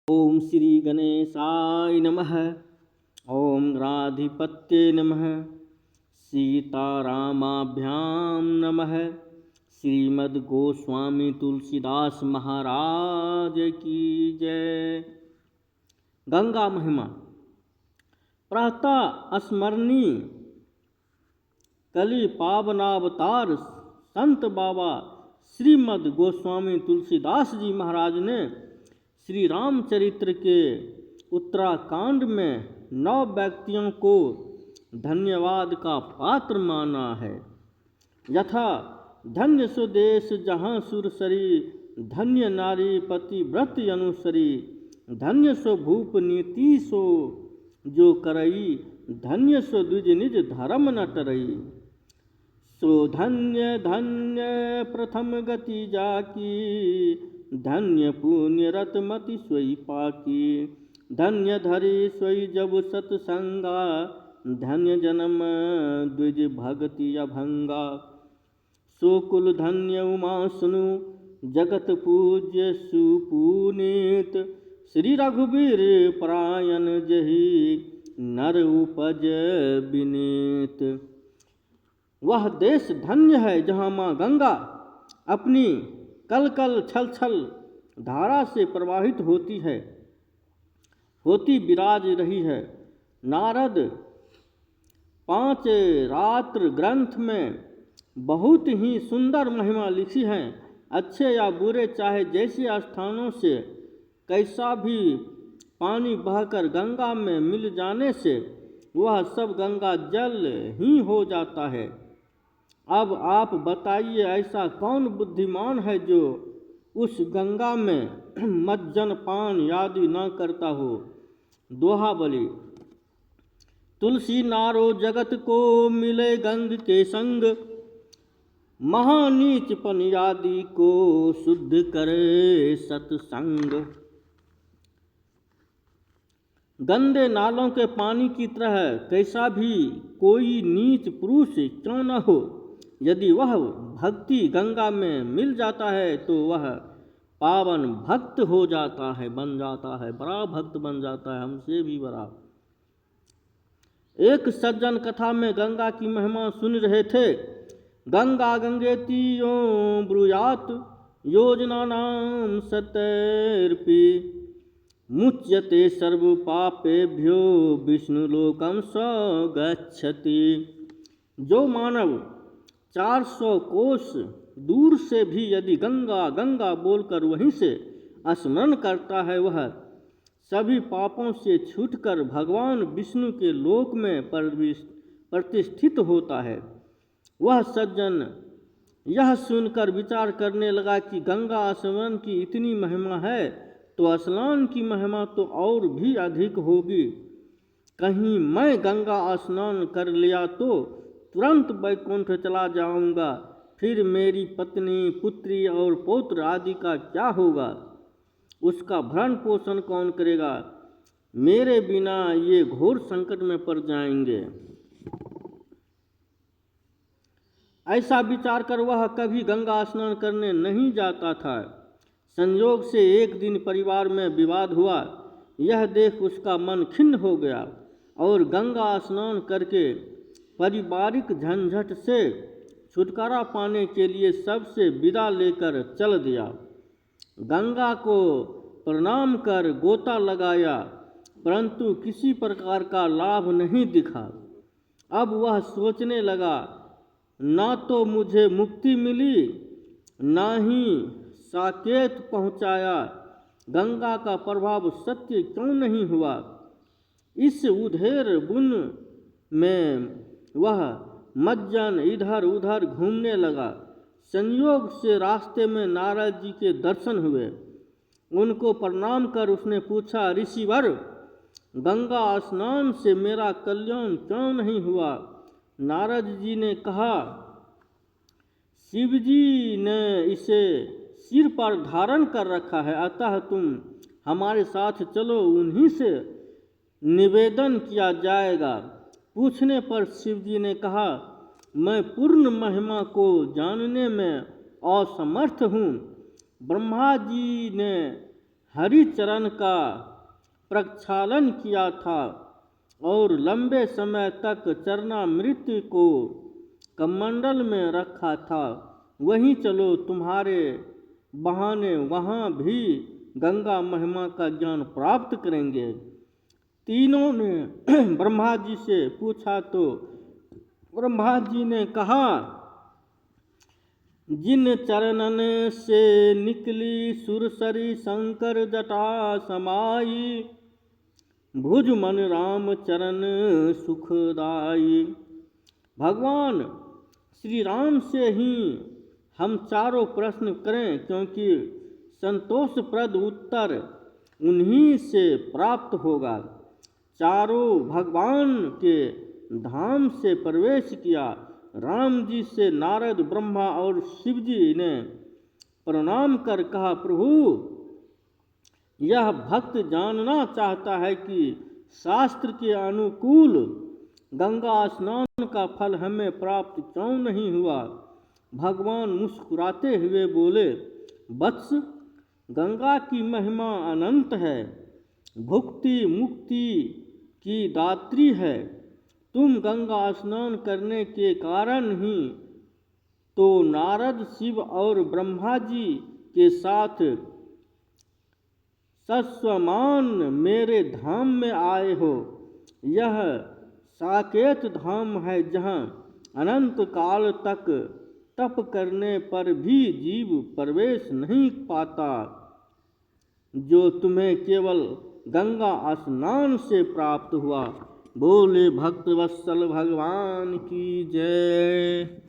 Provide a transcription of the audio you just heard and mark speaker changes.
Speaker 1: ओम श्री गणेशाय नमः। ओम गणाधिपत्ये नमः। सीतारामाभ्यां नमः। श्रीमद् गोस्वामी तुलसीदास महाराज की जय। गंगा महिमा। प्रातः स्मरणीय कलि पावनावतार संत बाबा श्रीमद् गोस्वामी तुलसीदास जी महाराज ने श्री रामचरित्र के उत्तराकांड में 9 व्यक्तियों को धन्यवाद का पात्र माना है। यथा धन्य सो देश जहाँ सुरसरी, धन्य नारी पतिव्रत अनुसरी, धन्य सो भूप नीति सो जो करई, धन्य सो द्विज निज धर्म न टरई। सो धन्य धन्य प्रथम गति जाकी, धन्य पुण्य रतमति सोई पाकी, धन्य धरी सोई जब सतसंगा, धन्य जन्म द्विज भगति अभंगा। सो कुल धन्य उमा सुनु, जगत पूज्य सुपुनीत, श्री रघुबीर परायण जही, नर उपज विनीत। वह देश धन्य है जहाँ माँ गंगा अपनी कल कल छल छल धारा से प्रवाहित होती विराज रही है। नारद 5 रात्र ग्रंथ में बहुत ही सुंदर महिमा लिखी है। अच्छे या बुरे चाहे जैसे स्थानों से कैसा भी पानी बहकर गंगा में मिल जाने से वह सब गंगा जल ही हो जाता है। अब आप बताइए ऐसा कौन बुद्धिमान है जो उस गंगा में मज्जन पान आदि न करता हो। दोहा बलि। तुलसी नारो जगत को मिले गंग के संग, महानीचपन आदि को शुद्ध करे सत्संग। गंदे नालों के पानी की तरह कैसा भी कोई नीच पुरुष क्यों न हो, यदि वह भक्ति गंगा में मिल जाता है तो वह पावन भक्त हो जाता है, बन जाता है, बड़ा भक्त बन जाता है, हमसे भी बड़ा। एक सज्जन कथा में गंगा की महिमा सुन रहे थे। गंगा गंगेति यो ब्रूयात, योजना नाम सतैर्पि, मुच्यते सर्व पापेभ्यो विष्णुलोकम स गच्छति। जो मानव 400 कोस दूर से भी यदि गंगा गंगा बोलकर वहीं से स्मरण करता है, वह सभी पापों से छूटकर भगवान विष्णु के लोक में प्रतिष्ठित होता है। वह सज्जन यह सुनकर विचार करने लगा कि गंगा स्मरण की इतनी महिमा है तो स्नान की महिमा तो और भी अधिक होगी। कहीं मैं गंगा स्नान कर लिया तो तुरंत वैकुंठ चला जाऊंगा, फिर मेरी पत्नी पुत्री और पौत्र आदि का क्या होगा, उसका भरण पोषण कौन करेगा, मेरे बिना ये घोर संकट में पड़ जाएंगे। ऐसा विचार कर वह कभी गंगा स्नान करने नहीं जाता था। संयोग से एक दिन परिवार में विवाद हुआ। यह देख उसका मन खिन्न हो गया और गंगा स्नान करके पारिवारिक झंझट से छुटकारा पाने के लिए सबसे विदा लेकर चल दिया। गंगा को प्रणाम कर गोता लगाया, परंतु किसी प्रकार का लाभ नहीं दिखा। अब वह सोचने लगा, ना तो मुझे मुक्ति मिली, ना ही साकेत पहुँचाया, गंगा का प्रभाव सत्य क्यों नहीं हुआ। इस उधेर बुन में वह मज्जन इधर उधर घूमने लगा। संयोग से रास्ते में नारद जी के दर्शन हुए। उनको प्रणाम कर उसने पूछा, ऋषिवर, गंगा स्नान से मेरा कल्याण क्यों नहीं हुआ। नारद जी ने कहा, शिवजी ने इसे सिर पर धारण कर रखा है, अतः तुम हमारे साथ चलो, उन्हीं से निवेदन किया जाएगा। पूछने पर शिवजी ने कहा, मैं पूर्ण महिमा को जानने में असमर्थ हूँ। ब्रह्मा जी ने हरिचरण का प्रक्षालन किया था और लंबे समय तक चरणामृत को कमंडल में रखा था, वहीं चलो, तुम्हारे बहाने वहाँ भी गंगा महिमा का ज्ञान प्राप्त करेंगे। तीनों ने ब्रह्मा जी से पूछा तो ब्रह्मा जी ने कहा, जिन चरणन से निकली सुरसरी शंकर जटा समाई, भुज मन राम चरण सुखदाई। भगवान श्री राम से ही हम चारों प्रश्न करें, क्योंकि संतोषप्रद उत्तर उन्हीं से प्राप्त होगा। चारों भगवान के धाम से प्रवेश किया। राम जी से नारद, ब्रह्मा और शिव जी ने प्रणाम कर कहा, प्रभु, यह भक्त जानना चाहता है कि शास्त्र के अनुकूल गंगा स्नान का फल हमें प्राप्त क्यों नहीं हुआ। भगवान मुस्कुराते हुए बोले, वत्स, गंगा की महिमा अनंत है, भुक्ति मुक्ति की दात्री है। तुम गंगा स्नान करने के कारण ही तो नारद, शिव और ब्रह्मा जी के साथ सस्वमान मेरे धाम में आए हो। यह साकेत धाम है, जहाँ अनंत काल तक तप करने पर भी जीव प्रवेश नहीं पाता, जो तुम्हें केवल गंगा स्नान से प्राप्त हुआ। बोले भक्तवत्सल भगवान की जय।